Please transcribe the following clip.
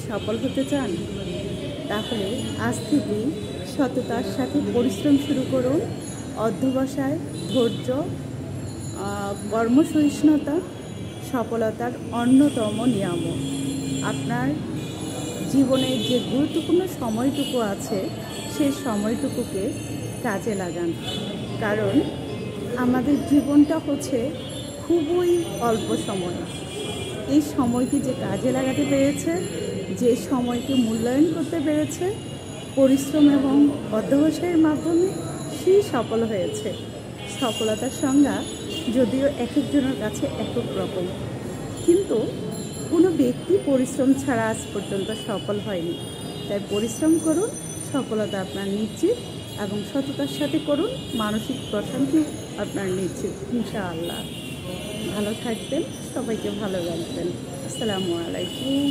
সফল হতে চান? তাহলে আজ থেকেই সততার সাথে পরিশ্রম শুরু করুন। অধ্যবসায়, ধৈর্য, কর্মসহিষ্ণুতা সফলতার অন্যতম নিয়ামক। আপনার জীবনের যে গুরুত্বপূর্ণ সময়টুকু আছে সেই সময়টুকুকে কাজে লাগান, কারণ আমাদের জীবনটা হচ্ছে খুবই অল্প সময়। এই সময়কে যে কাজে লাগাতে পেরেছে, যে সময়কে মূল্যায়ন করতে পেরেছে পরিশ্রম এবং অধ্যবসায়ের মাধ্যমে, সেই সফল হয়েছে। সফলতার সংজ্ঞা যদিও এক একজনের কাছে এক এক রকম, কিন্তু কোনো ব্যক্তি পরিশ্রম ছাড়া আজ পর্যন্ত সফল হয়নি। তাই পরিশ্রম করুন, সফলতা আপনার নিশ্চিত, এবং সততার সাথে করুন, মানসিক প্রশান্তি আপনার নিশ্চিত ইনশাআল্লাহ। ভালো থাকবেন, সবাইকে ভালো রাখবেন। আসসালামু আলাইকুম।